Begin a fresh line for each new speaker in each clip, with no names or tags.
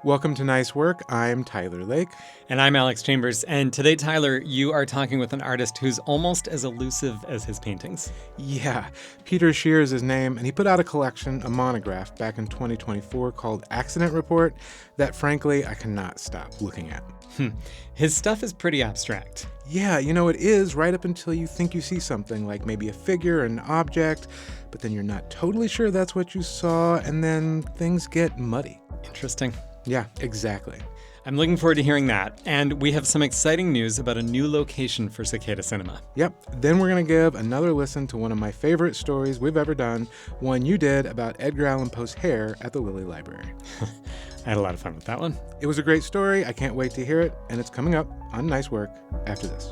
Welcome to Nice Work. I'm Tyler Lake.
And I'm Alex Chambers. And today, Tyler, you are talking with an artist who's almost as elusive as his paintings.
Yeah, Peter Shear is his name, and he put out a collection, a monograph, back in 2024 called Accident Report that, frankly, I cannot stop looking at.
His stuff is pretty abstract.
Yeah, it is right up until you think you see something, like maybe a figure, an object, but then you're not totally sure that's what you saw, and then things get muddy.
Interesting.
Yeah, exactly.
I'm looking forward to hearing that. And we have some exciting news about a new location for Cicada Cinema.
Yep. Then we're going to give another listen to one of my favorite stories we've ever done, one you did about Edgar Allen Poe's hair at the Lilly Library.
I had a lot of fun with that one.
It was a great story. I can't wait to hear it. And it's coming up on Nice Work after this.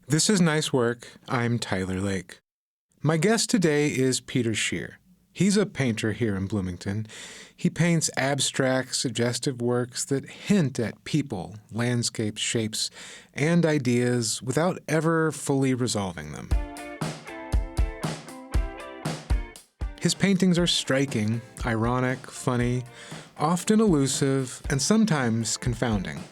This is Nice Work. I'm Tyler Lake. My guest today is Peter Shear. He's a painter here in Bloomington. He paints abstract, suggestive works that hint at people, landscapes, shapes, and ideas without ever fully resolving them. His paintings are striking, ironic, funny, often elusive, and sometimes confounding.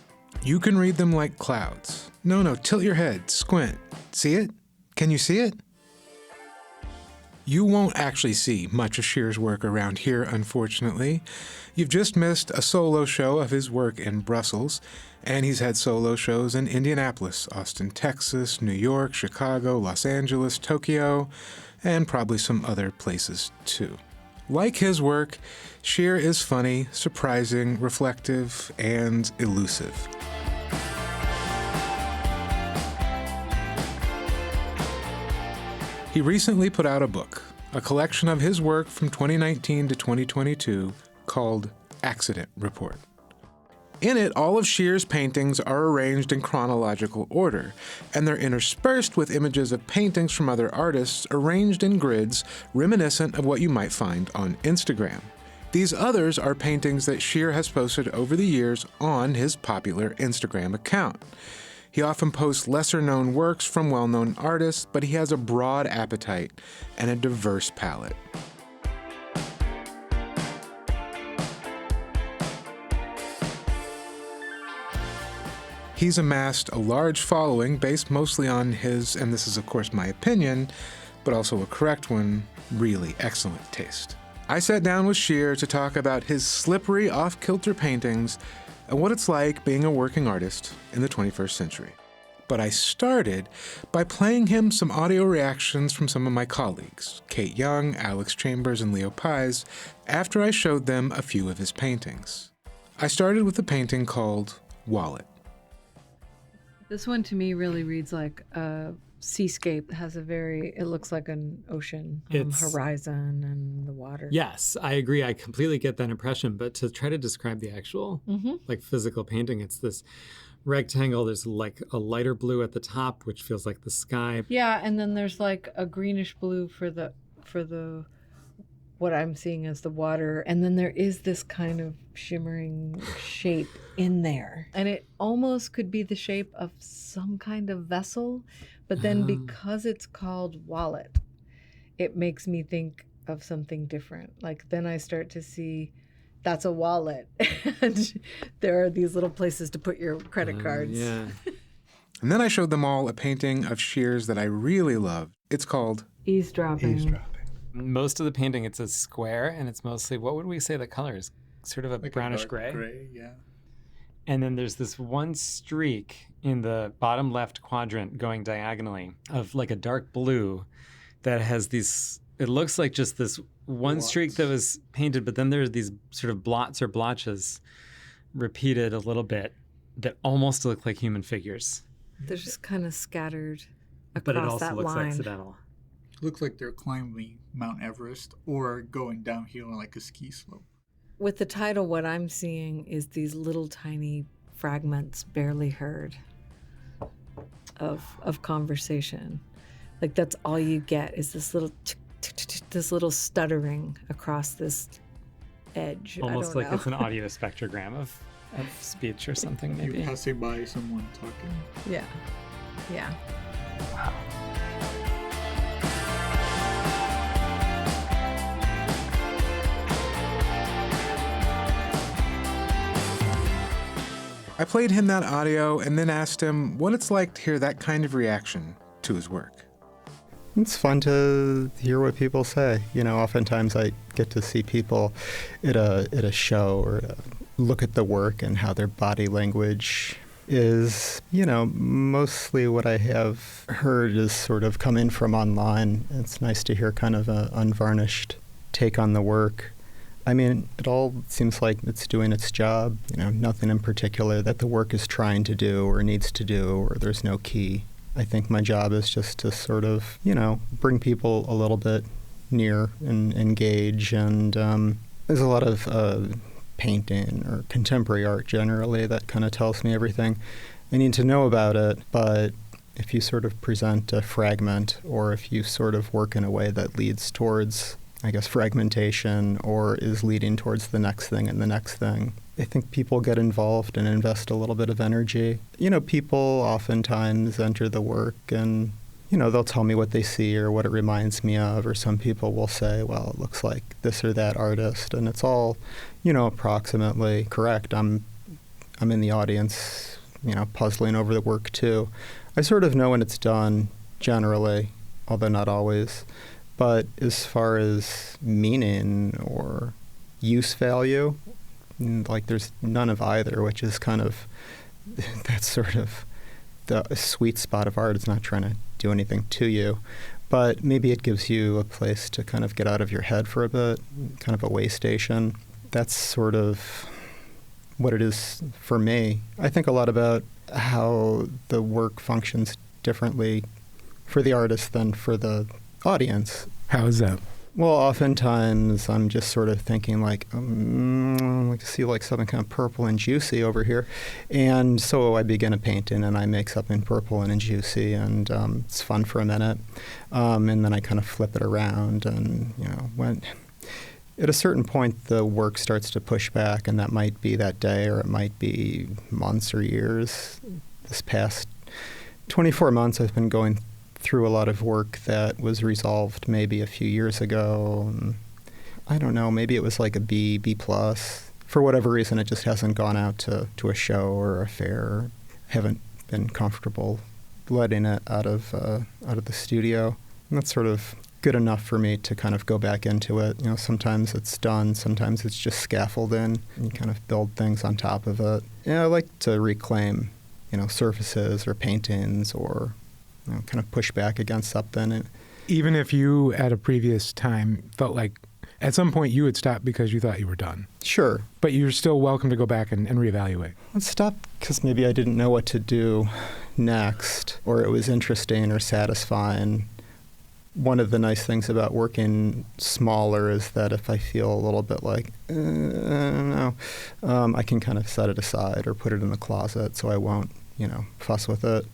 You can read them like clouds. No, tilt your head, squint. See it? Can you see it? You won't actually see much of Shear's work around here, unfortunately. You've just missed a solo show of his work in Brussels, and he's had solo shows in Indianapolis, Austin, Texas, New York, Chicago, Los Angeles, Tokyo, and probably some other places too. Like his work, Shear is funny, surprising, reflective, and elusive. He recently put out a book, a collection of his work from 2019 to 2022 called Accident Report. In it, all of Shear's paintings are arranged in chronological order, and they're interspersed with images of paintings from other artists arranged in grids reminiscent of what you might find on Instagram. These others are paintings that Shear has posted over the years on his popular Instagram account. He often posts lesser-known works from well-known artists, but he has a broad appetite and a diverse palette. He's amassed a large following based mostly on his, and this is of course my opinion, but also a correct one, really excellent taste. I sat down with Shear to talk about his slippery, off-kilter paintings and what it's like being a working artist in the 21st century. But I started by playing him some audio reactions from some of my colleagues, Kate Young, Alex Chambers, and Leo Pies, after I showed them a few of his paintings. I started with a painting called Wallet.
This one to me really reads like a seascape. It looks like an ocean, horizon and the water.
Yes, I agree. I completely get that impression. But to try to describe the actual physical painting, it's this rectangle. There's like a lighter blue at the top, which feels like the sky.
Yeah, and then there's like a greenish blue for the what I'm seeing as the water, and then there is this kind of shimmering shape in there, and it almost could be the shape of some kind of vessel, but then because it's called Wallet, it makes me think of something different. Like then I start to see that's a wallet, and there are these little places to put your credit cards.
Yeah.
And then I showed them all a painting of Shear's that I really loved. It's called
Eavesdropping.
Most of the painting, it's a square, and it's mostly, what would we say the color is? Sort of a like brownish gray.
Yeah.
And then there's this one streak in the bottom left quadrant going diagonally of like a dark blue that has these, it looks like just this one streak that was painted, but then there's these sort of blots or blotches repeated a little bit that almost look like human figures.
They're just kind of scattered across that line.
But it also looks accidental.
Looks like they're climbing Mount Everest or going downhill like a ski slope.
With the title, what I'm seeing is these little tiny fragments barely heard of conversation. Like that's all you get is this little stuttering across this edge.
Almost like it's an audio spectrogram of speech or something maybe.
You're passing by someone talking.
Yeah.
Wow.
I played him that audio and then asked him what it's like to hear that kind of reaction to his work.
It's fun to hear what people say. Oftentimes I get to see people at a show or look at the work and how their body language is, mostly what I have heard is sort of come in from online. It's nice to hear kind of an unvarnished take on the work. I mean, it all seems like it's doing its job, nothing in particular that the work is trying to do or needs to do, or there's no key. I think my job is just to sort of, bring people a little bit near and engage. And there's a lot of painting or contemporary art generally that kind of tells me everything I need to know about it. But if you sort of present a fragment, or if you sort of work in a way that leads towards, I guess, fragmentation, or is leading towards the next thing and the next thing, I think people get involved and invest a little bit of energy. People oftentimes enter the work and, they'll tell me what they see or what it reminds me of, or some people will say, well, it looks like this or that artist, and it's all, approximately correct. I'm in the audience, puzzling over the work too. I sort of know when it's done, generally, although not always. But as far as meaning or use value, there's none of either, which is kind of, that's sort of the sweet spot of art. It's not trying to do anything to you, but maybe it gives you a place to kind of get out of your head for a bit, kind of a way station. That's sort of what it is for me. I think a lot about how the work functions differently for the artist than for the audience.
How is that?
Well, oftentimes I'm just sort of thinking I'd like to see something kind of purple and juicy over here. And so I begin a painting and I make something purple and juicy, and it's fun for a minute. And then I kind of flip it around, and, when at a certain point the work starts to push back, and that might be that day or it might be months or years. This past 24 months I've been going through a lot of work that was resolved maybe a few years ago. And I don't know, maybe it was like a B plus. For whatever reason, it just hasn't gone out to a show or a fair. Haven't been comfortable letting it out of the studio. And that's sort of good enough for me to kind of go back into it. Sometimes it's done, sometimes it's just scaffolding, and you kind of build things on top of it. I like to reclaim, surfaces or paintings, or kind of push back against something.
Even if you, at a previous time, felt like at some point you would stop because you thought you were done.
Sure.
But you're still welcome to go back and reevaluate.
I stopped because maybe I didn't know what to do next, or it was interesting or satisfying. One of the nice things about working smaller is that if I feel a little bit I don't know, I can kind of set it aside or put it in the closet so I won't, fuss with it.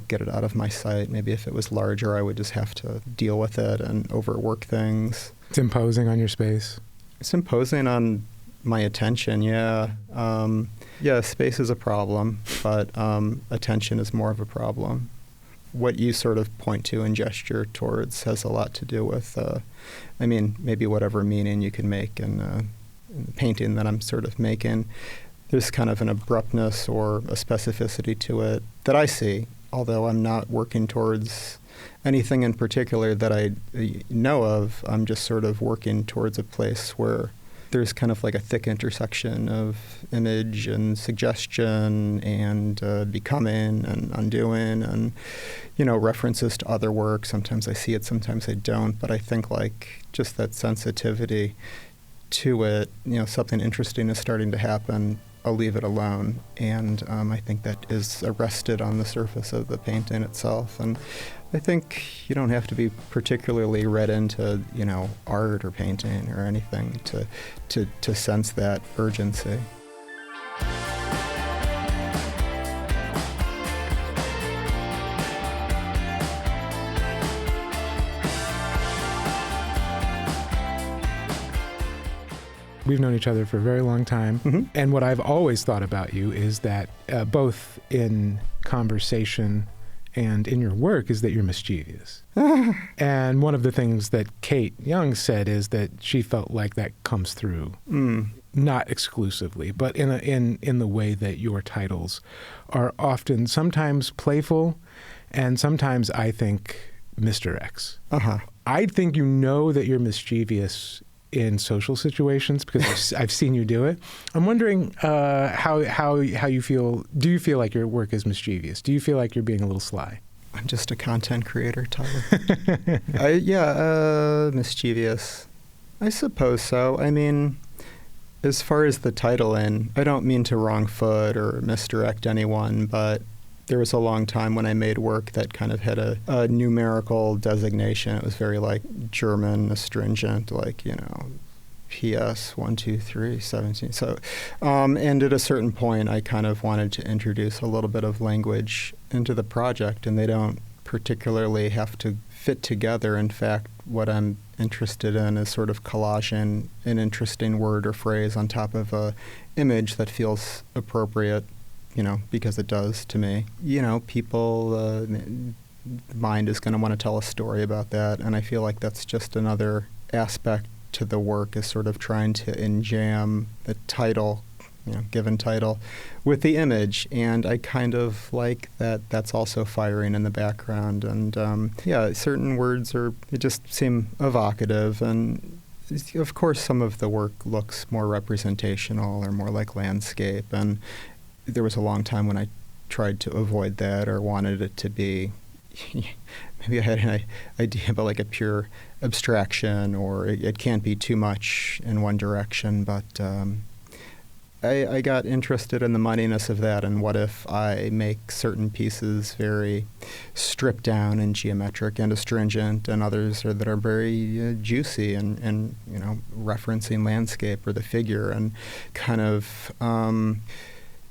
Get it out of my sight. Maybe if it was larger, I would just have to deal with it and overwork things.
It's imposing on your space.
It's imposing on my attention, yeah. Space is a problem, but attention is more of a problem. What you sort of point to and gesture towards has a lot to do with, maybe whatever meaning you can make in the painting that I'm sort of making. There's kind of an abruptness or a specificity to it that I see, although I'm not working towards anything in particular that I know of. I'm just sort of working towards a place where there's kind of like a thick intersection of image and suggestion and becoming and undoing and, references to other work. Sometimes I see it, sometimes I don't, but I think just that sensitivity to it, something interesting is starting to happen. I'll leave it alone, and I think that is arrested on the surface of the painting itself. And I think you don't have to be particularly read into, art or painting or anything to sense that urgency.
We've known each other for a very long time. Mm-hmm. And what I've always thought about you is that both in conversation and in your work is that you're mischievous. And one of the things that Kate Young said is that she felt like that comes through, not exclusively, but in the way that your titles are often sometimes playful and sometimes, I think, misdirects. I think you know that you're mischievous in social situations because I've seen you do it. I'm wondering how you feel. Do you feel like your work is mischievous? Do you feel like you're being a little sly?
I'm just a content creator, Tyler. Mischievous. I suppose so. I mean, as far as the title in, I don't mean to wrong foot or misdirect anyone, but there was a long time when I made work that kind of had a numerical designation. It was very like German, astringent, like, PS 1, 2, 3, 17. So, and at a certain point, I kind of wanted to introduce a little bit of language into the project, and they don't particularly have to fit together. In fact, what I'm interested in is sort of collaging an interesting word or phrase on top of a image that feels appropriate, because it does to me. People, mind is going to want to tell a story about that, and I feel like that's just another aspect to the work, is sort of trying to enjam the title, given title, with the image. And I kind of like that that's also firing in the background. And certain words they just seem evocative. And of course, some of the work looks more representational or more like landscape. And there was a long time when I tried to avoid that or wanted it to be, maybe I had an idea about like a pure abstraction, or it can't be too much in one direction. But I got interested in the muddiness of that, and what if I make certain pieces very stripped down and geometric and astringent, and others that are very juicy and referencing landscape or the figure, and kind of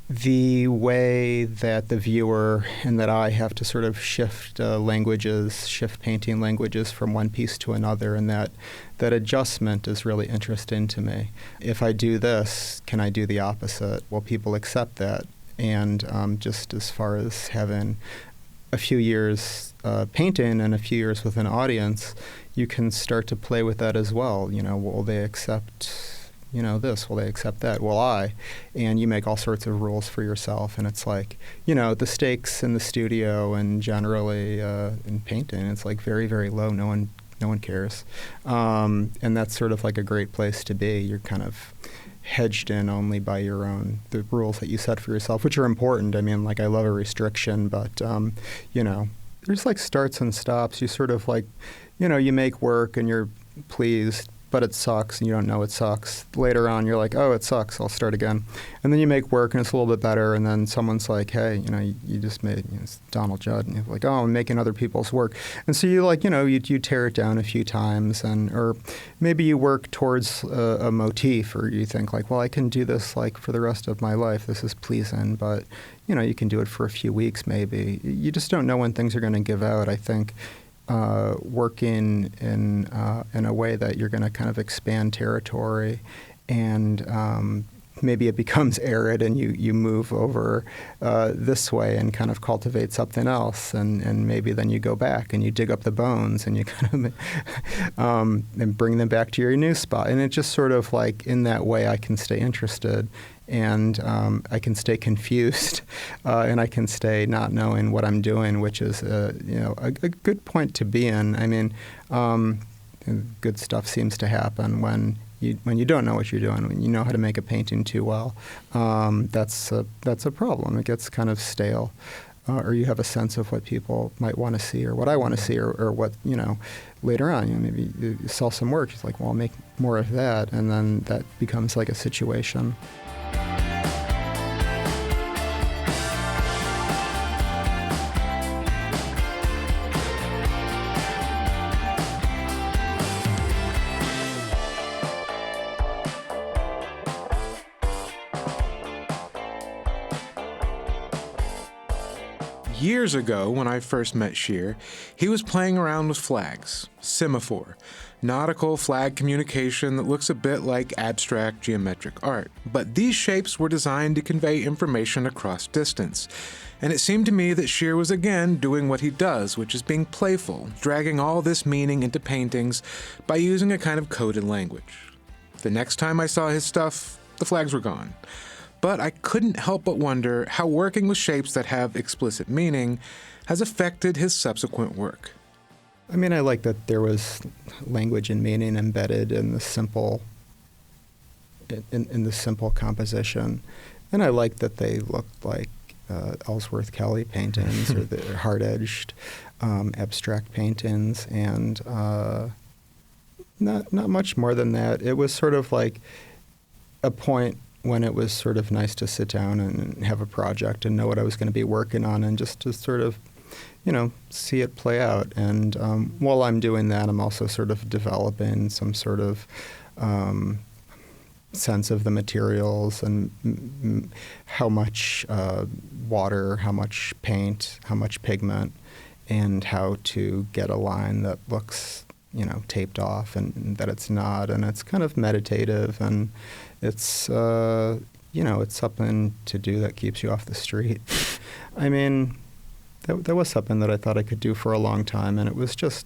the way that the viewer and that I have to sort of shift painting languages from one piece to another, and that adjustment is really interesting to me. If I do this, can I do the opposite? Will people accept that? And just as far as having a few years painting and a few years with an audience, you can start to play with that as well. Will they accept this? Will they accept that? Will I? And you make all sorts of rules for yourself. And it's like, the stakes in the studio and generally in painting, it's like very, very low. No one cares. And that's sort of like a great place to be. You're kind of hedged in only by the rules that you set for yourself, which are important. I mean, like, I love a restriction, but, there's like starts and stops. You sort of like, you make work and you're pleased, but it sucks, and you don't know it sucks. Later on, you're like, oh, it sucks, I'll start again. And then you make work, and it's a little bit better, and then someone's like, hey, you just made it's Donald Judd, and you're like, oh, I'm making other people's work. And so you like, you tear it down a few times, or maybe you work towards a motif, or you think like, well, I can do this like for the rest of my life. This is pleasing, but you can do it for a few weeks maybe. You just don't know when things are going to give out, I think. Working in a way that you're going to kind of expand territory, and maybe it becomes arid, and you move over this way and kind of cultivate something else, and maybe then you go back and you dig up the bones and you kind of and bring them back to your new spot. And it's just sort of like in that way I can stay interested. And I can stay confused, and I can stay not knowing what I'm doing, which is a good point to be in. I mean, good stuff seems to happen when you don't know what you're doing. When you know how to make a painting too well, that's a problem. It gets kind of stale, or you have a sense of what people might want to see, or what I want to see, or what later on. Maybe you sell some work. It's like, well, I'll make more of that, and then that becomes like a situation.
Years ago, when I first met Shear, he was playing around with flags, semaphore, nautical flag communication that looks a bit like abstract geometric art. But these shapes were designed to convey information across distance. And it seemed to me that Shear was again doing what he does, which is being playful, dragging all this meaning into paintings by using a kind of coded language. The next time I saw his stuff, the flags were gone. But I couldn't help but wonder how working with shapes that have explicit meaning has affected his subsequent work.
I mean, I like that there was language and meaning embedded in the simple in the simple composition. And I like that they looked like Ellsworth Kelly paintings or the hard-edged abstract paintings, and not much more than that. It was sort of like a point when it was sort of nice to sit down and have a project and know what I was going to be working on, and just to sort of, see it play out. And while I'm doing that, I'm also sort of developing some sort of sense of the materials and how much water, how much paint, how much pigment, and how to get a line that looks, taped off and that it's not. And it's kind of meditative, and it's, it's something to do that keeps you off the street. I mean, that was something that I thought I could do for a long time, and it was just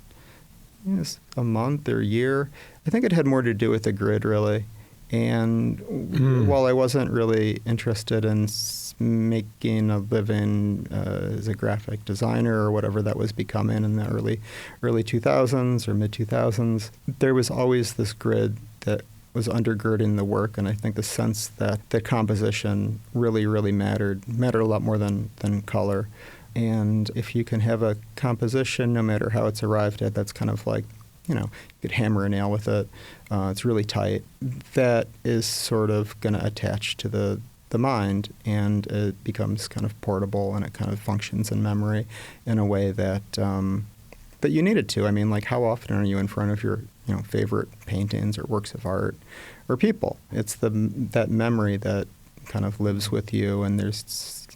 a month or a year. I think it had more to do with the grid, really. And while I wasn't really interested in making a living as a graphic designer or whatever that was becoming in the early 2000s or mid 2000s, there was always this grid that was undergirding the work, and I think the sense that the composition really, really mattered a lot more than color. And if you can have a composition, no matter how it's arrived at, that's kind of like, you could hammer a nail with it. It's really tight. That is sort of going to attach to the mind, and it becomes kind of portable, and it kind of functions in memory in a way that that you need it to. I mean, like, how often are you in front of your favorite paintings or works of art or people? It's that memory that kind of lives with you, and there's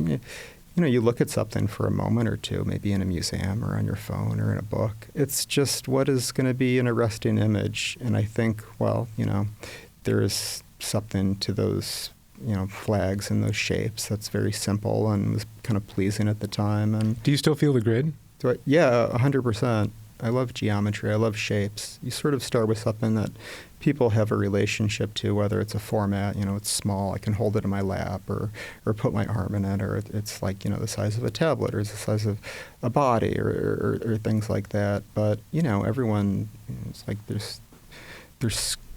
you look at something for a moment or two, maybe in a museum or on your phone or in a book. It's just what is going to be an arresting image. And I think, there is something to those, flags and those shapes that's very simple and was kind of pleasing at the time. And
Do you still feel the grid?
Yeah, 100%. I love geometry. I love shapes. You sort of start with something that people have a relationship to, whether it's a format, it's small, I can hold it in my lap or put my arm in it, or it's like, the size of a tablet or the size of a body or things like that. But, everyone, it's like there's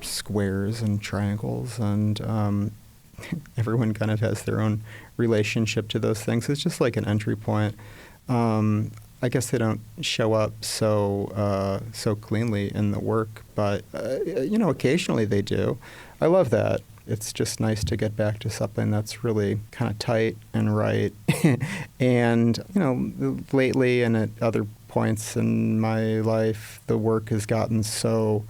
squares and triangles, and everyone kind of has their own relationship to those things. It's just like an entry point. I guess they don't show up so cleanly in the work, but occasionally they do. I love that. It's just nice to get back to something that's really kind of tight and right. And lately and at other points in my life, the work has gotten so,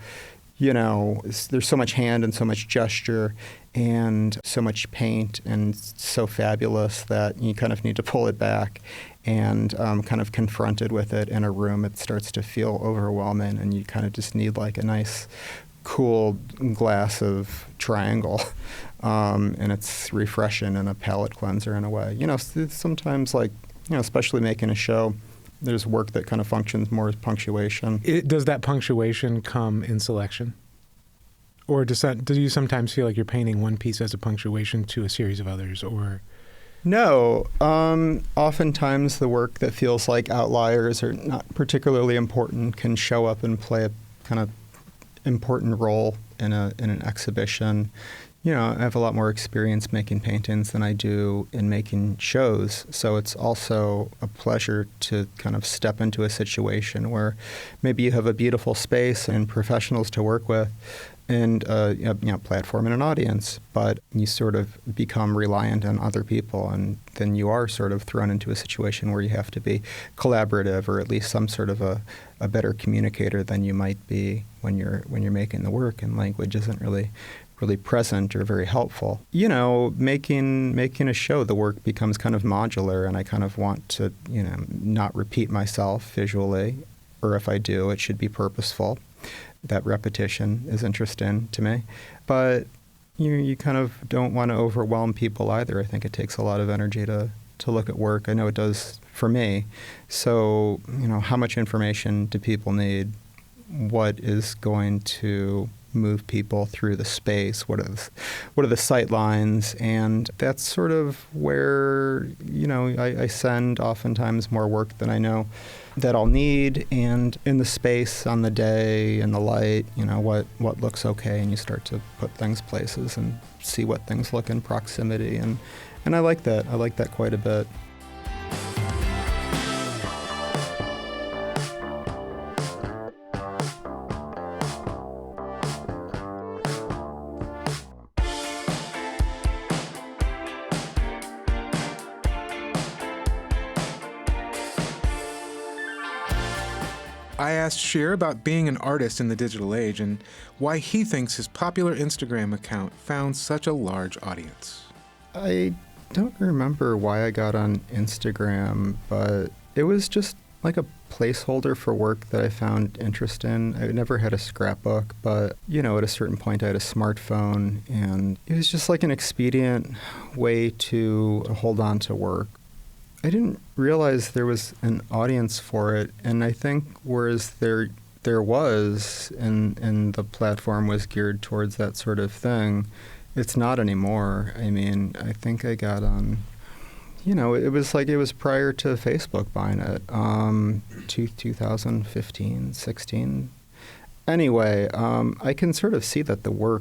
there's so much hand and so much gesture and so much paint and so fabulous that you kind of need to pull it back. And kind of confronted with it in a room, it starts to feel overwhelming, and you kind of just need like a nice, cool glass of triangle, and it's refreshing and a palate cleanser in a way. Sometimes especially making a show, there's work that kind of functions more as punctuation.
Does that punctuation come in selection? Or do you sometimes feel like you're painting one piece as a punctuation to a series of others, or...
No. Oftentimes the work that feels like outliers or not particularly important can show up and play a kind of important role in an exhibition. I have a lot more experience making paintings than I do in making shows, so it's also a pleasure to kind of step into a situation where maybe you have a beautiful space and professionals to work with, and platform and an audience, but you sort of become reliant on other people, and then you are sort of thrown into a situation where you have to be collaborative, or at least some sort of a better communicator than you might be when you're making the work, and language isn't really present or very helpful. Making a show, the work becomes kind of modular, and I kind of want to not repeat myself visually, or if I do, it should be purposeful. That repetition is interesting to me. But you kind of don't want to overwhelm people either. I think it takes a lot of energy to to look at work. I know it does for me. So, how much information do people need? What is going to move people through the space? What are the sight lines? And that's sort of where, I send oftentimes more work than I know that I'll need, and in the space, on the day, in the light, what looks okay, and you start to put things places and see what things look in proximity, and I like that. I like that quite a bit.
I asked Shear about being an artist in the digital age and why he thinks his popular Instagram account found such a large audience.
I don't remember why I got on Instagram, but it was just like a placeholder for work that I found interest in. I never had a scrapbook, but, at a certain point I had a smartphone, and it was just like an expedient way to hold on to work. I didn't realize there was an audience for it, and I think whereas there was, and the platform was geared towards that sort of thing, it's not anymore. I mean, I think I got on, it was prior to Facebook buying it, 2015, 16. Anyway, I can sort of see that the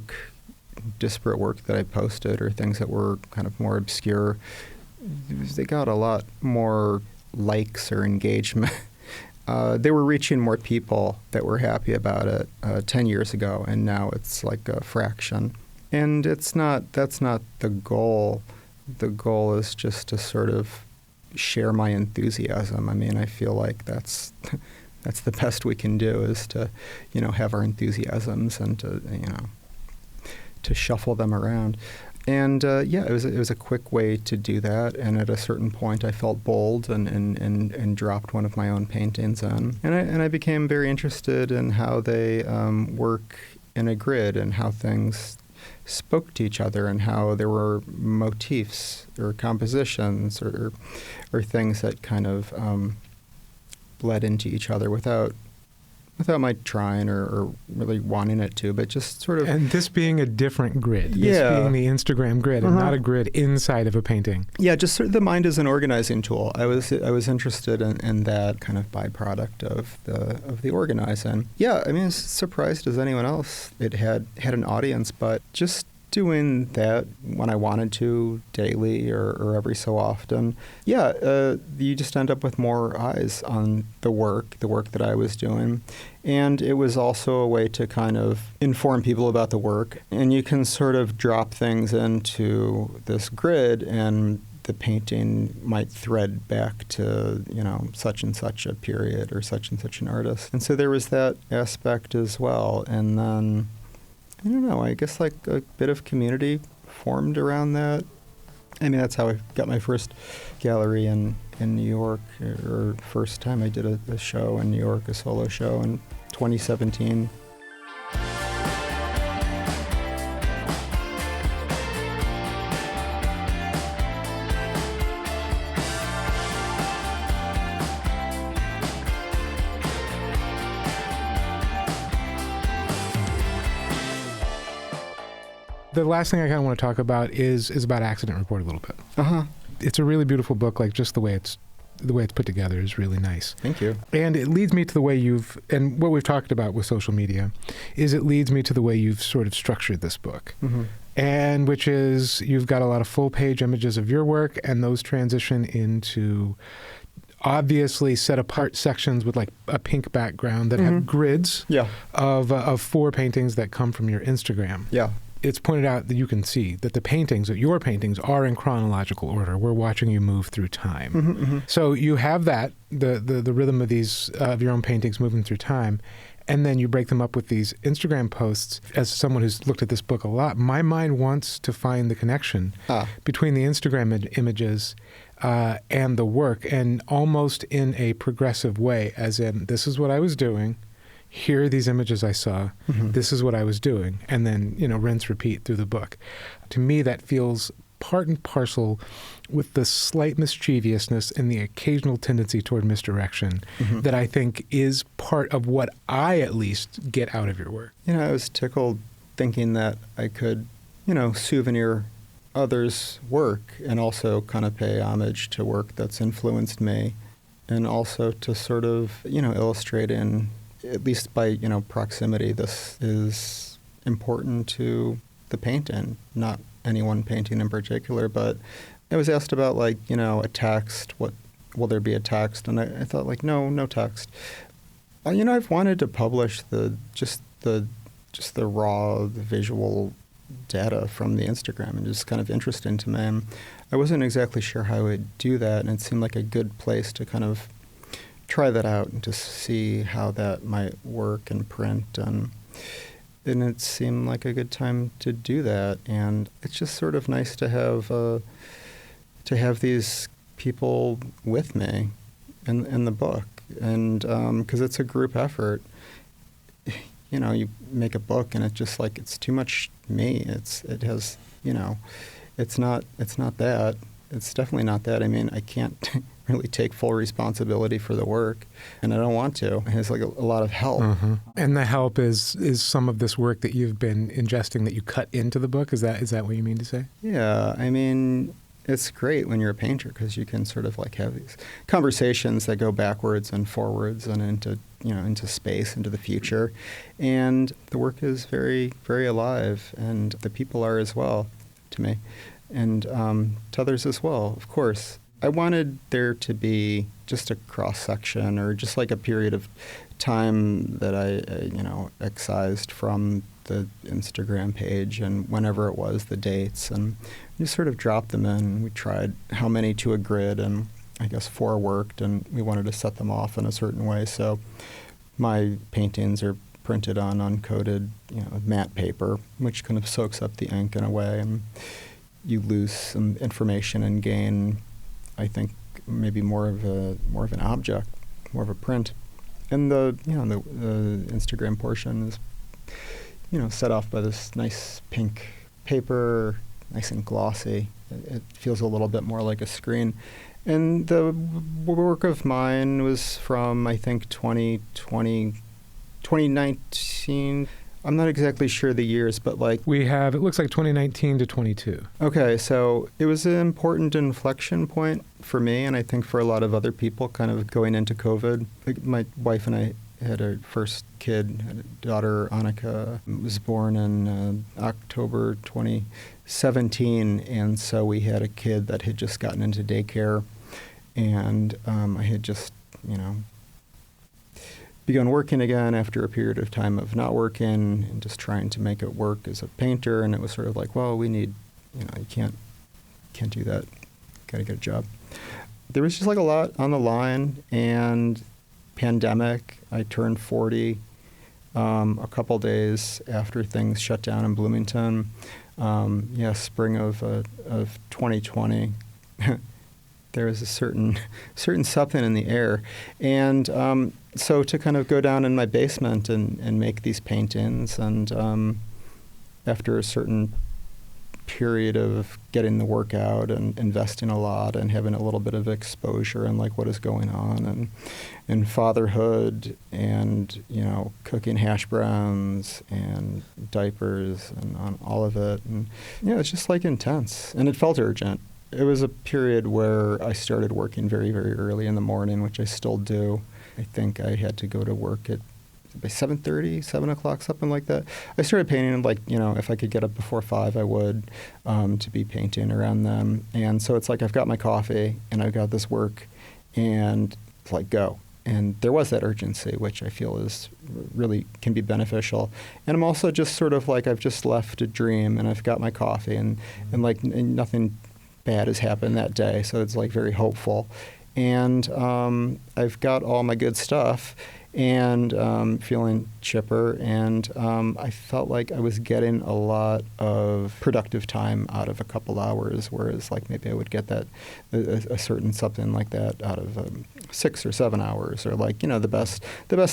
disparate work that I posted, or things that were kind of more obscure, they got a lot more likes or engagement. They were reaching more people that were happy about it 10 years ago, and now it's like a fraction. And that's not the goal. The goal is just to sort of share my enthusiasm. I mean, I feel like that's the best we can do, is to, have our enthusiasms and to shuffle them around. And it was a quick way to do that. And at a certain point, I felt bold and dropped one of my own paintings in. And I became very interested in how they work in a grid, and how things spoke to each other, and how there were motifs or compositions or things that kind of bled into each other without my trying or really wanting it to, but just sort of...
And this being a different grid. This being the Instagram grid, and not a grid inside of a painting. Yeah,
just sort of the mind as an organizing tool. I was interested in that kind of byproduct of the organizing. Yeah, I mean, as surprised as anyone else, it had an audience, but just doing that when I wanted to, daily or every so often, you just end up with more eyes on the work that I was doing. And it was also a way to kind of inform people about the work. And you can sort of drop things into this grid, and the painting might thread back to, such and such a period or such and such an artist. And so there was that aspect as well. And then, I don't know, I guess like a bit of community formed around that. I mean, that's how I got my first gallery in New York, or first time I did a show in New York, a solo show in 2017.
The last thing I kind of want to talk about is about Accident Report a little bit.
Uh-huh.
It's a really beautiful book. Like, just the way it's put together is really nice.
Thank you.
And it leads me to the way and what we've talked about with social media, is it leads me to the way you've sort of structured this book.
Mm-hmm.
And which is, you've got a lot of full-page images of your work, and those transition into obviously set apart sections with like a pink background that have grids of 4 paintings that come from your Instagram.
Yeah.
It's pointed out that you can see that your paintings are in chronological order. We're watching you move through time.
Mm-hmm, mm-hmm.
So you have that, the rhythm of these, of your own paintings moving through time, and then you break them up with these Instagram posts. As someone who's looked at this book a lot, my mind wants to find the connection between the Instagram images and the work, and almost in a progressive way, as in, this is what I was doing, here are these images I saw, this is what I was doing, and then, rinse, repeat through the book. To me, that feels part and parcel with the slight mischievousness and the occasional tendency toward misdirection that I think is part of what I at least get out of your work.
I was tickled thinking that I could, souvenir others' work and also kind of pay homage to work that's influenced me, and also to sort of, illustrate in, at least by, proximity, this is important to the painting, not any one painting in particular, but I was asked about, a text, will there be a text? And I thought, no text. I've wanted to publish just the raw visual data from the Instagram, and just kind of interesting to me. And I wasn't exactly sure how I would do that, and it seemed like a good place to kind of try that out and to see how that might work in print. And it seemed like a good time to do that. And it's just sort of nice to have these people with me in the book, and because it's a group effort. You make a book and it's just it's too much me. It's not that. It's definitely not that. I mean, I can't really take full responsibility for the work, and I don't want to. It's a lot of help.
And the help is some of this work that you've been ingesting that you cut into the book. Is that what you mean to say?
Yeah, I mean, it's great when you're a painter because you can sort of have these conversations that go backwards and forwards and into space, into the future. And the work is very, very alive, and the people are as well to me, and to others as well, of course. I wanted there to be just a cross-section, or just a period of time that I excised from the Instagram page, and whenever it was, the dates, and just sort of dropped them in. We tried how many to a grid, and I guess 4 worked, and we wanted to set them off in a certain way. So my paintings are printed on uncoated, matte paper, which kind of soaks up the ink in a way, and you lose some information and gain, I think, maybe more of an object, more of a print. And the Instagram portion is, set off by this nice pink paper, nice and glossy. It feels a little bit more like a screen. And the work of mine was from, I think, 2019. I'm not exactly sure the years, but
we have, it looks like 2019 to 22.
Okay, so it was an important inflection point for me, and I think for a lot of other people kind of going into COVID. My wife and I had our first kid, had a daughter, Annika, was born in October 2017, and so we had a kid that had just gotten into daycare, and I had just, begun working again after a period of time of not working and just trying to make it work as a painter, and it was sort of we need, you can't do that, gotta get a job. There was just a lot on the line, and pandemic, I turned 40 a couple days after things shut down in Bloomington. Spring of 2020. There was a certain something in the air, and so to kind of go down in my basement and make these paintings, and after a certain period of getting the work out and investing a lot and having a little bit of exposure and what is going on and fatherhood and cooking hash browns and diapers and on all of it, and it's just intense, and it felt urgent. It was a period where I started working very, very early in the morning, which I still do. I think I had to go to work at by 7:30, 7 o'clock, something like that. I started painting if I could get up before 5, I would, to be painting around them. And so it's I've got my coffee and I've got this work, and it's go. And there was that urgency, which I feel is really can be beneficial. And I'm also just sort of I've just left a dream, and I've got my coffee, and nothing bad has happened that day, so it's very hopeful. And I've got all my good stuff, and feeling chipper, and I felt like I was getting a lot of productive time out of a couple hours, whereas maybe I would get that a certain something like that out of 6 or 7 hours, or the best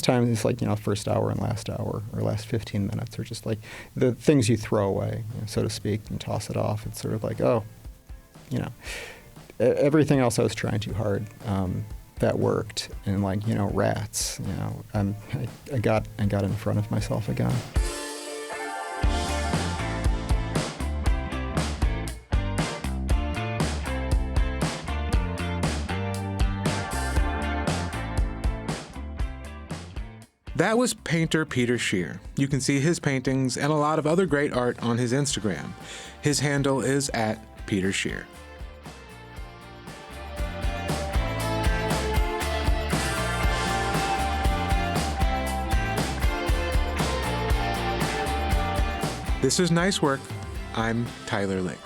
time is first hour and last hour, or last 15 minutes, or just the things you throw away, so to speak, and toss it off. It's sort of oh, everything else I was trying too hard. That worked, and rats. I got in front of myself again.
That was painter Peter Shear. You can see his paintings and a lot of other great art on his Instagram. His handle is @PeterShear. This is Nice Work. I'm Tyler Lake.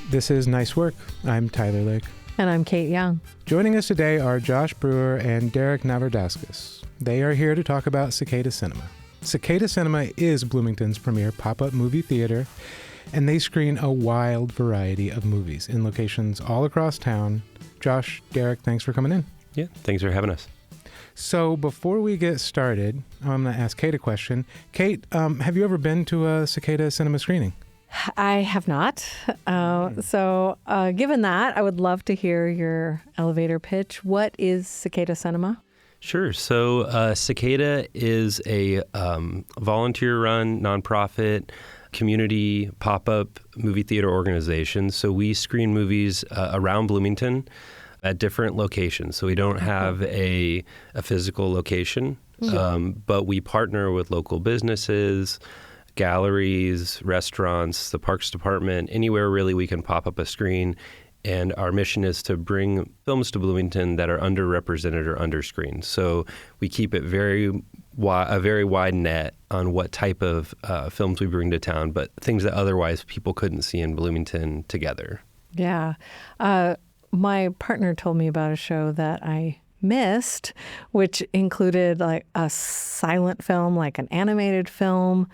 This is Nice Work. I'm Tyler Lake.
And I'm Kate Young.
Joining us today are Josh Brewer and Derek Navardaskis. They are here to talk about Cicada Cinema. Cicada Cinema is Bloomington's premier pop-up movie theater, and they screen a wild variety of movies in locations all across town. Josh, Derek, thanks for coming in.
Yeah, thanks for having us.
So before we get started, I'm going to ask Kate a question. Kate, have you ever been to a Cicada Cinema screening?
I have not. So given that, I would love to hear your elevator pitch. What is Cicada Cinema?
Sure. So Cicada is a volunteer-run, nonprofit, community pop-up movie theater organization. So we screen movies around Bloomington at different locations. So we don't have a physical location, but we partner with local businesses, galleries, restaurants, the parks department, anywhere really we can pop up a screen. And our mission is to bring films to Bloomington that are underrepresented or underscreened. So we keep it a very wide net on what type of films we bring to town, but things that otherwise people couldn't see in Bloomington together.
Yeah. My partner told me about a show that I missed, which included like a silent film, like an animated film,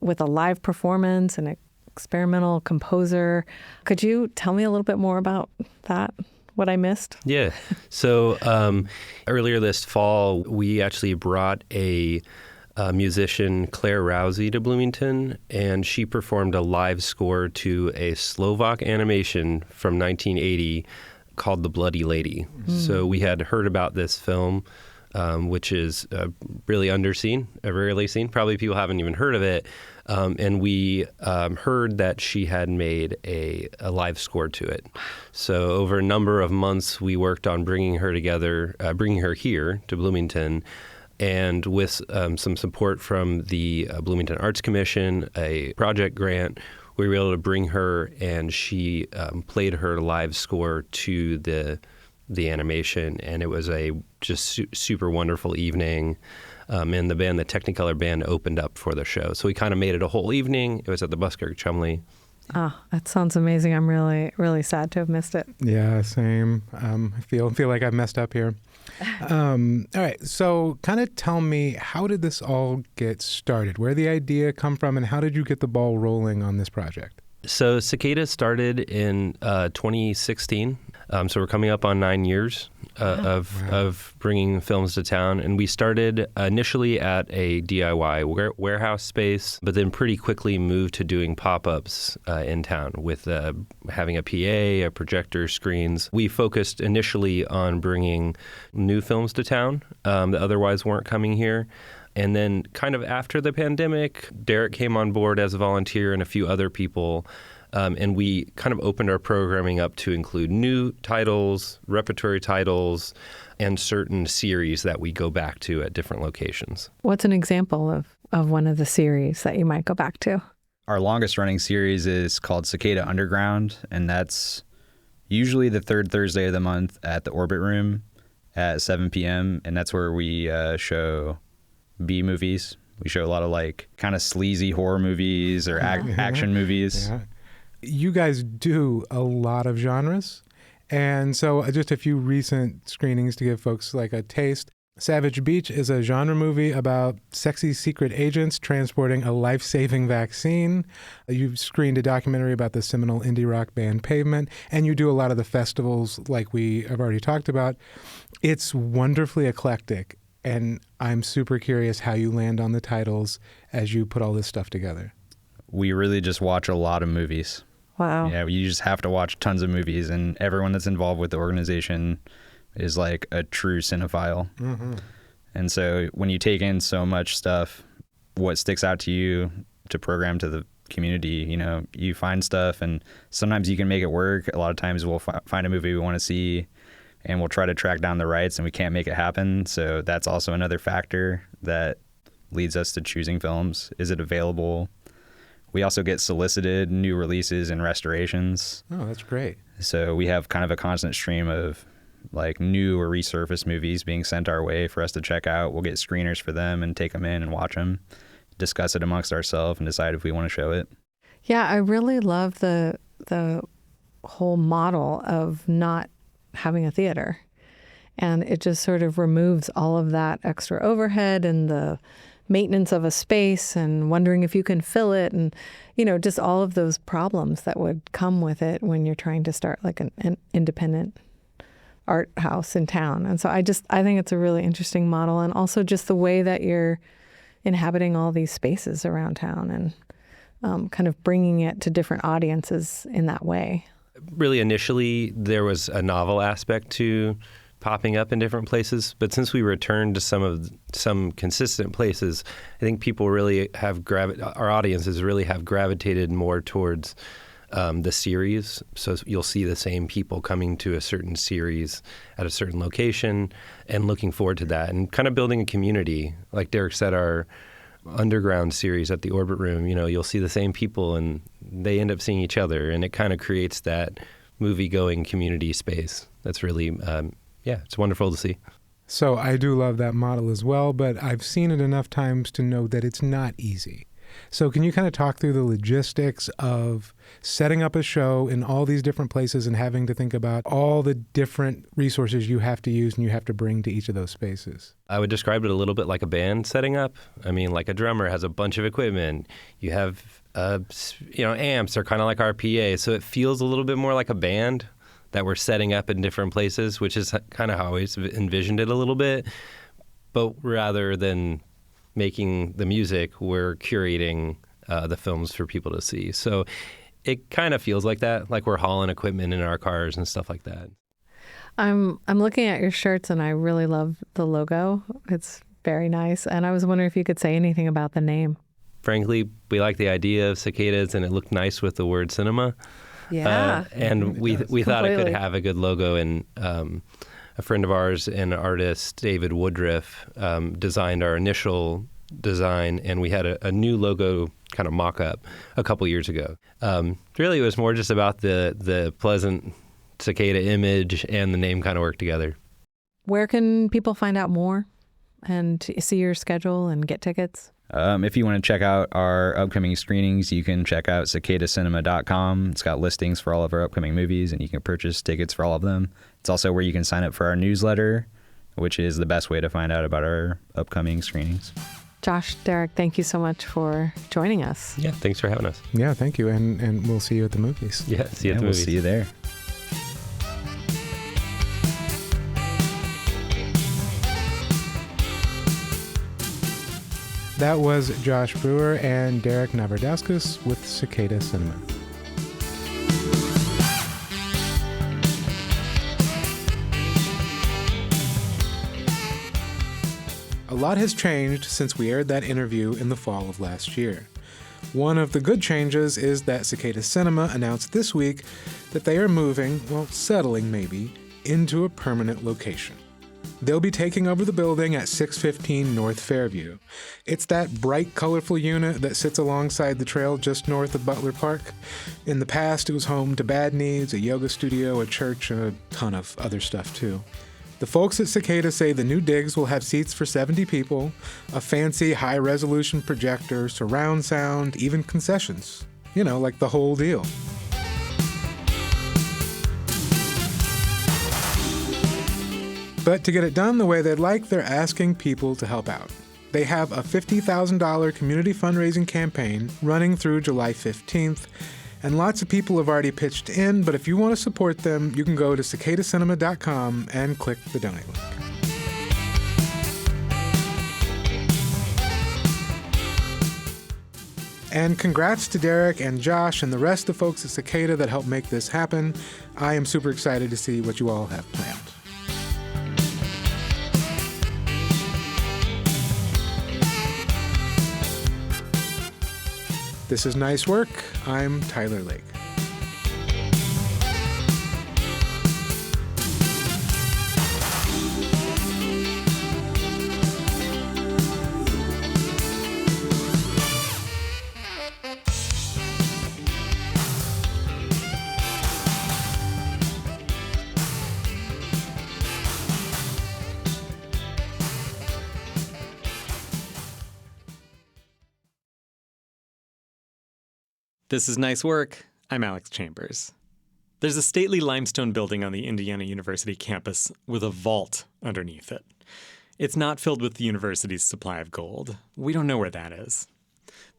with a live performance and an experimental composer. Could you tell me a little bit more about that, what I missed?
Yeah. So earlier this fall, we actually brought a musician, Claire Rousey, to Bloomington, and she performed a live score to a Slovak animation from 1980 called The Bloody Lady. So we had heard about this film, which is really underseen, rarely seen. Probably people haven't even heard of it. And we heard that she had made a live score to it. So over a number of months, we worked on bringing her together, bringing her here to Bloomington. And with some support from the Bloomington Arts Commission, a project grant, we were able to bring her, and she played her live score to the animation, and it was a just super wonderful evening. And the Technicolor Band opened up for the show. So we kind of made it a whole evening. It was at the Buskirk Chumley.
Oh, that sounds amazing. I'm really, really sad to have missed it.
Yeah, same. I feel like I've messed up here. All right, so kind of tell me, how did this all get started? Where did the idea come from, and how did you get the ball rolling on this project?
So Cicada started in 2016. So we're coming up on 9 years of bringing films to town. And we started initially at a DIY warehouse space, but then pretty quickly moved to doing pop-ups in town with having a PA, a projector, screens. We focused initially on bringing new films to town that otherwise weren't coming here. And then kind of after the pandemic, Derek came on board as a volunteer and a few other people. And we kind of opened our programming up to include new titles, repertory titles, and certain series that we go back to at different locations.
What's an example of one of the series that you might go back to?
Our longest running series is called Cicada Underground, and that's usually the third Thursday of the month at the Orbit Room at 7 p.m. And that's where we show B movies. We show a lot of like kind of sleazy horror movies or action movies.
Yeah. You guys do a lot of genres, And so just a few recent screenings to give folks like a taste. Savage Beach is a genre movie about sexy secret agents transporting a life-saving vaccine. You've screened a documentary about the seminal indie rock band Pavement, and you do a lot of the festivals like we have already talked about. It's wonderfully eclectic, and I'm super curious how you land on the titles as you put all this stuff together.
We really just watch a lot of movies.
Wow.
Yeah, you just have to watch tons of movies, and everyone that's involved with the organization is like a true cinephile.
Mm-hmm.
And so when you take in so much stuff, what sticks out to you to program to the community, you know, you find stuff and sometimes you can make it work. A lot of times we'll find a movie we want to see and we'll try to track down the rights and we can't make it happen. So that's also another factor that leads us to choosing films. Is it available? We also get solicited new releases and restorations.
Oh, that's great.
So we have kind of a constant stream of like new or resurfaced movies being sent our way for us to check out. We'll get screeners for them and take them in and watch them, discuss it amongst ourselves and decide if we want to show it.
Yeah, I really love the whole model of not having a theater. And it just sort of removes all of that extra overhead and the maintenance of a space and wondering if you can fill it and, you know, just all of those problems that would come with it when you're trying to start like an independent art house in town. And so I think it's a really interesting model, and also just the way that you're inhabiting all these spaces around town and kind of bringing it to different audiences in that way.
Really, initially, there was a novel aspect to popping up in different places, but since we returned to some consistent places, I think people really have our audiences really have gravitated more towards the series. So you'll see the same people coming to a certain series at a certain location and looking forward to that and kind of building a community. Like Derek said, our underground series at the Orbit Room, you know, you'll see the same people and they end up seeing each other, and it kind of creates that movie-going community space. That's really, it's wonderful to see.
So I do love that model as well, but I've seen it enough times to know that it's not easy. So can you kind of talk through the logistics of setting up a show in all these different places and having to think about all the different resources you have to use and you have to bring to each of those spaces?
I would describe it a little bit like a band setting up. I mean, like a drummer has a bunch of equipment. You have, amps. They're kind of like our PA. So it feels a little bit more like a band that we're setting up in different places, which is kind of how I always envisioned it a little bit. But rather than making the music, we're curating the films for people to see. So it kind of feels like that, like we're hauling equipment in our cars and stuff like that.
I'm looking at your shirts and I really love the logo. It's very nice. And I was wondering if you could say anything about the name.
Frankly, we like the idea of cicadas and it looked nice with the word cinema.
Yeah.
And we thought it could have a good logo, and a friend of ours, an artist, David Woodruff, designed our initial design, and we had a new logo kind of mock-up a couple years ago. Really, it was more just about the pleasant cicada image and the name kind of worked together.
Where can people find out more and see your schedule and get tickets?
If you want to check out our upcoming screenings, you can check out cicadacinema.com. It's got listings for all of our upcoming movies, and you can purchase tickets for all of them. It's also where you can sign up for our newsletter, which is the best way to find out about our upcoming screenings.
Josh, Derek, thank you so much for joining us.
Yeah, thanks for having us.
Yeah, thank you, and we'll see you at the movies.
Yeah, see you at the
we'll
movies.
See you there.
That was Josh Brewer and Derek Navardauskas with Cicada Cinema. A lot has changed since we aired that interview in the fall of last year. One of the good changes is that Cicada Cinema announced this week that they are moving, settling maybe, into a permanent location. They'll be taking over the building at 615 North Fairview. It's that bright, colorful unit that sits alongside the trail just north of Butler Park. In the past, it was home to Bad Needs, a yoga studio, a church, and a ton of other stuff, too. The folks at Cicada say the new digs will have seats for 70 people, a fancy, high-resolution projector, surround sound, even concessions. You know, like the whole deal. But to get it done the way they'd like, they're asking people to help out. They have a $50,000 community fundraising campaign running through July 15th, and lots of people have already pitched in, but if you want to support them, you can go to cicadacinema.com and click the donate link. And congrats to Derek and Josh and the rest of the folks at Cicada that helped make this happen. I am super excited to see what you all have planned. This is Nice Work. I'm Tyler Lake.
This is Nice Work. I'm Alex Chambers. There's a stately limestone building on the Indiana University campus with a vault underneath it. It's not filled with the university's supply of gold. We don't know where that is.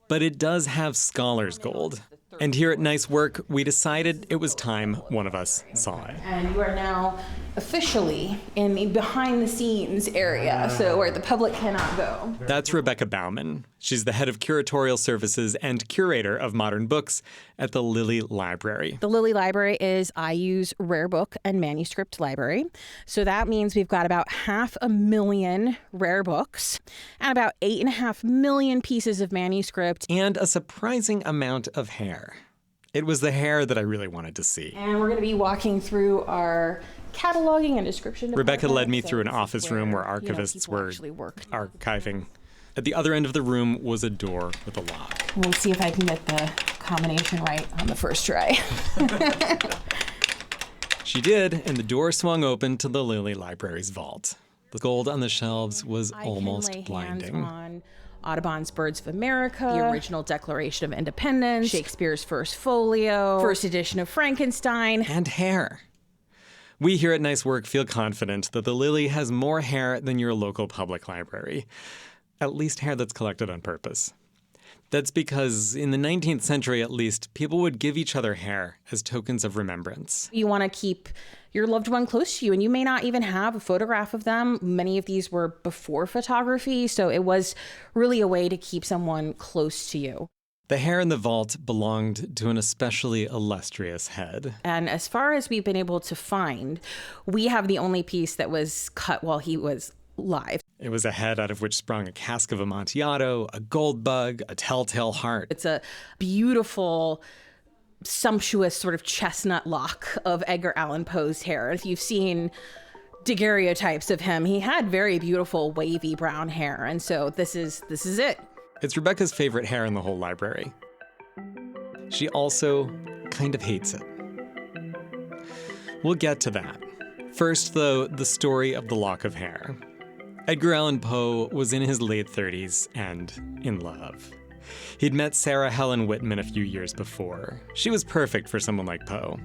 But it does have scholars' gold. And here at Nice Work, we decided it was time one of us saw it.
And you are now officially in the behind-the-scenes area, so where the public cannot go.
That's Rebecca Bauman. She's the head of curatorial services and curator of modern books at the Lilly Library.
The Lilly Library is IU's rare book and manuscript library. So that means we've got about 500,000 rare books and about 8.5 million pieces of manuscript.
And a surprising amount of hair. It was the hair that I really wanted to see.
And we're going to be walking through our cataloging and description department.
Rebecca led me through an office room where archivists were archiving. At the other end of the room was a door with a lock.
We'll see if I can get the combination right on the first try.
She did, and the door swung open to the Lilly Library's vault. The gold on the shelves was almost blinding.
On Audubon's Birds of America, the original Declaration of Independence, Shakespeare's First Folio, first edition of Frankenstein.
And hair. We here at Nice Work feel confident that the Lilly has more hair than your local public library. At least hair that's collected on purpose. That's because in the 19th century, at least, people would give each other hair as tokens of remembrance.
You want to keep your loved one close to you, and you may not even have a photograph of them. Many of these were before photography, so it was really a way to keep someone close to you.
The hair in the vault belonged to an especially illustrious head.
And as far as we've been able to find, we have the only piece that was cut while he was live.
It was a head out of which sprung a cask of Amontillado, a gold bug, a telltale heart.
It's a beautiful, sumptuous sort of chestnut lock of Edgar Allen Poe's hair. If you've seen daguerreotypes of him, he had very beautiful wavy brown hair. And so this is it.
It's Rebecca's favorite hair in the whole library. She also kind of hates it. We'll get to that. First, though, the story of the lock of hair. Edgar Allan Poe was in his late 30s and in love. He'd met Sarah Helen Whitman a few years before. She was perfect for someone like Poe.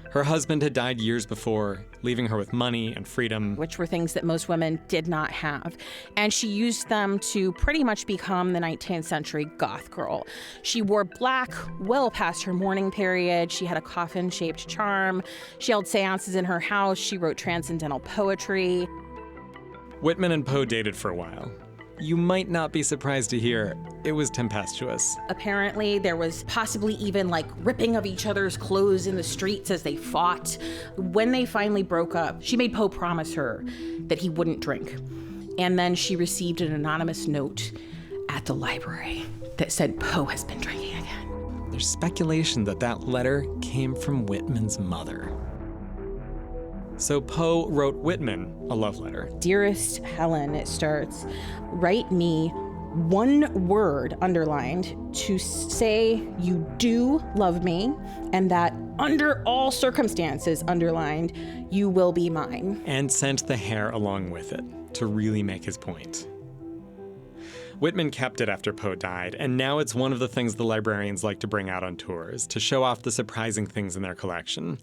Her husband had died years before, leaving her with money and freedom.
Which were things that most women did not have. And she used them to pretty much become the 19th century goth girl. She wore black well past her mourning period. She had a coffin-shaped charm. She held seances in her house. She wrote transcendental poetry.
Whitman and Poe dated for a while. You might not be surprised to hear it was tempestuous.
Apparently, there was possibly even ripping of each other's clothes in the streets as they fought. When they finally broke up, she made Poe promise her that he wouldn't drink. And then she received an anonymous note at the library that said Poe has been drinking again.
There's speculation that that letter came from Whitman's mother. So Poe wrote Whitman a love letter.
Dearest Helen, it starts, write me one word underlined to say you do love me and that under all circumstances underlined, you will be mine.
And sent the hair along with it to really make his point. Whitman kept it after Poe died, and now it's one of the things the librarians like to bring out on tours to show off the surprising things in their collection.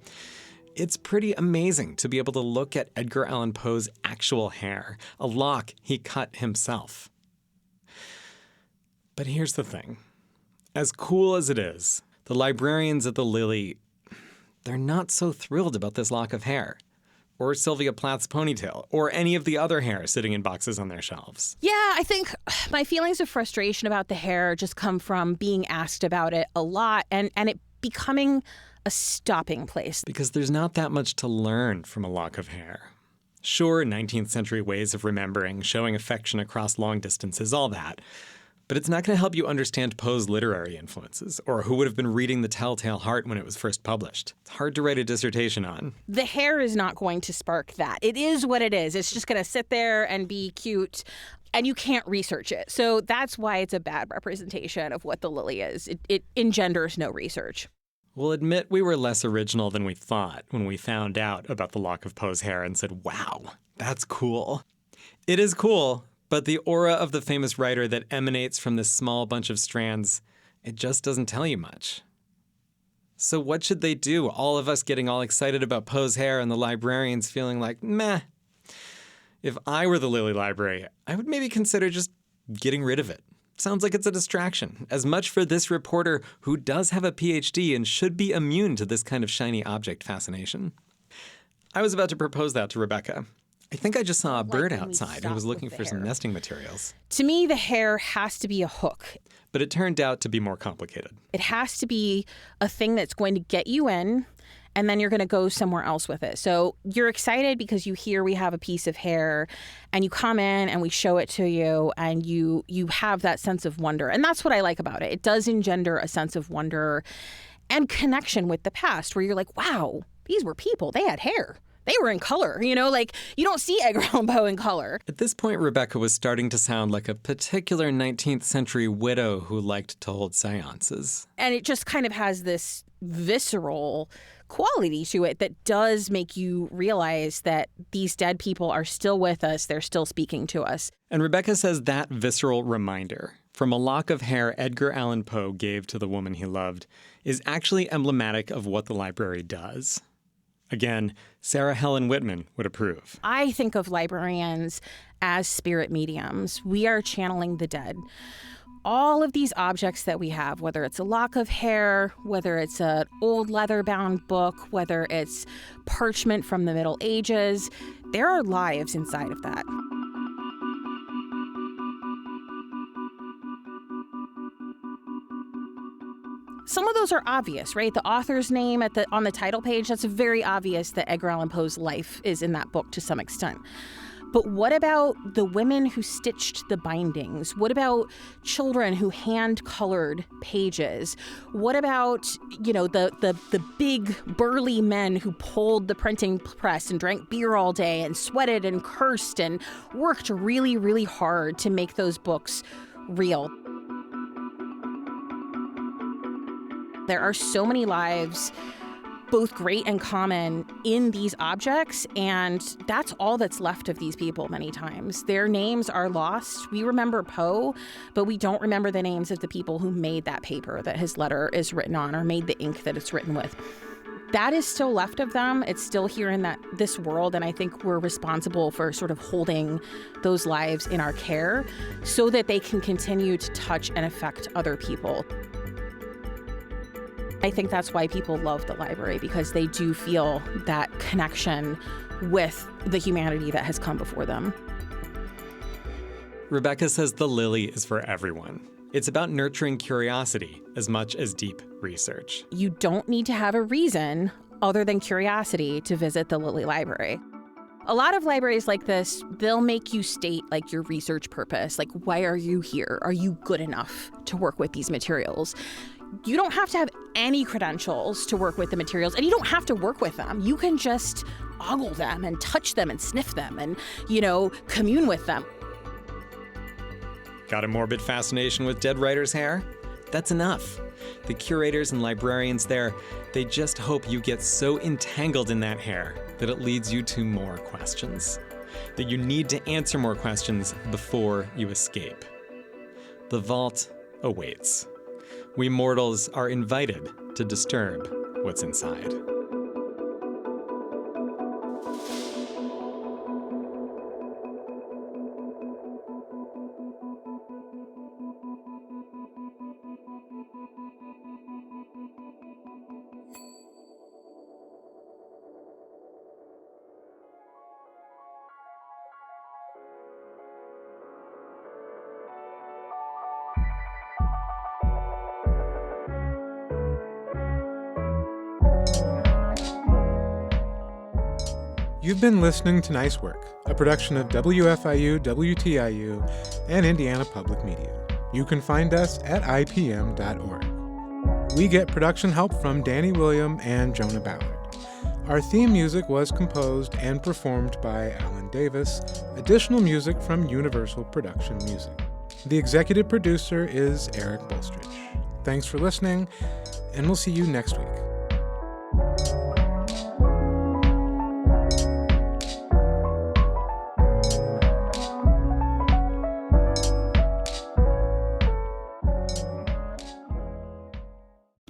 It's pretty amazing to be able to look at Edgar Allan Poe's actual hair, a lock he cut himself. But here's the thing. As cool as it is, the librarians at the Lilly, they're not so thrilled about this lock of hair, or Sylvia Plath's ponytail, or any of the other hair sitting in boxes on their shelves.
Yeah, I think my feelings of frustration about the hair just come from being asked about it a lot and it becoming a stopping place.
Because there's not that much to learn from a lock of hair. Sure, 19th century ways of remembering, showing affection across long distances, all that. But it's not going to help you understand Poe's literary influences, or who would have been reading The Telltale Heart when it was first published. It's hard to write a dissertation on.
The hair is not going to spark that. It is what it is. It's just going to sit there and be cute, and you can't research it. So that's why it's a bad representation of what the Lilly is. It engenders no research.
We'll admit we were less original than we thought when we found out about the lock of Poe's hair and said, wow, that's cool. It is cool. But the aura of the famous writer that emanates from this small bunch of strands, it just doesn't tell you much. So what should they do? All of us getting all excited about Poe's hair and the librarians feeling like, meh. If I were the Lilly Library, I would maybe consider just getting rid of it. Sounds like it's a distraction. As much for this reporter who does have a PhD and should be immune to this kind of shiny object fascination. I was about to propose that to Rebecca. I think I just saw a bird outside who was looking for some nesting materials.
To me, the hair has to be a hook.
But it turned out to be more complicated.
It has to be a thing that's going to get you in, and then you're going to go somewhere else with it. So you're excited because you hear we have a piece of hair, and you come in and we show it to you, and you have that sense of wonder. And that's what I like about it. It does engender a sense of wonder and connection with the past, where you're like, wow, these were people. They had hair. They were in color, you don't see Edgar Allan Poe in color.
At this point, Rebecca was starting to sound like a particular 19th century widow who liked to hold seances.
And it just kind of has this visceral quality to it that does make you realize that these dead people are still with us. They're still speaking to us.
And Rebecca says that visceral reminder from a lock of hair Edgar Allan Poe gave to the woman he loved is actually emblematic of what the library does. Again, Sarah Helen Whitman would approve.
I think of librarians as spirit mediums. We are channeling the dead. All of these objects that we have, whether it's a lock of hair, whether it's an old leather-bound book, whether it's parchment from the Middle Ages, there are lives inside of that. Some of those are obvious, right? The author's name on the title page, that's very obvious that Edgar Allan Poe's life is in that book to some extent. But what about the women who stitched the bindings? What about children who hand-colored pages? What about, the big burly men who pulled the printing press and drank beer all day and sweated and cursed and worked really, really hard to make those books real? There are so many lives, both great and common, in these objects, and that's all that's left of these people many times. Their names are lost. We remember Poe, but we don't remember the names of the people who made that paper that his letter is written on or made the ink that it's written with. That is still left of them. It's still here in this world, and I think we're responsible for sort of holding those lives in our care so that they can continue to touch and affect other people. I think that's why people love the library, because they do feel that connection with the humanity that has come before them.
Rebecca says the Lilly is for everyone. It's about nurturing curiosity as much as deep research.
You don't need to have a reason other than curiosity to visit the Lilly Library. A lot of libraries like this, they'll make you state like your research purpose, like why are you here? Are you good enough to work with these materials? You don't have to have any credentials to work with the materials, and you don't have to work with them. You can just ogle them and touch them and sniff them and, commune with them.
Got a morbid fascination with dead writers' hair? That's enough. The curators and librarians there, they just hope you get so entangled in that hair that it leads you to more questions. That you need to answer more questions before you escape. The vault awaits. We mortals are invited to disturb what's inside.
You've been listening to Nice Work, a production of WFIU, WTIU, and Indiana Public Media. You can find us at ipm.org. We get production help from Danny William and Jonah Ballard. Our theme music was composed and performed by Alan Davis, additional music from Universal Production Music. The executive producer is Eric Bolstridge. Thanks for listening, and we'll see you next week.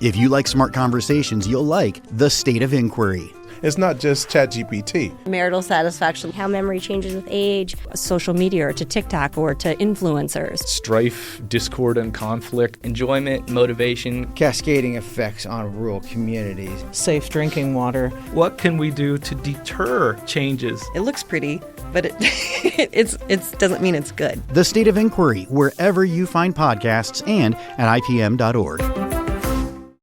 If you like smart conversations, you'll like The State of Inquiry.
It's not just ChatGPT.
Marital satisfaction, how memory changes with age, social media, or to TikTok, or to influencers.
Strife, discord, and conflict.
Enjoyment, motivation.
Cascading effects on rural communities.
Safe drinking water.
What can we do to deter changes?
It looks pretty, but it doesn't mean it's good.
The State of Inquiry, wherever you find podcasts and at ipm.org.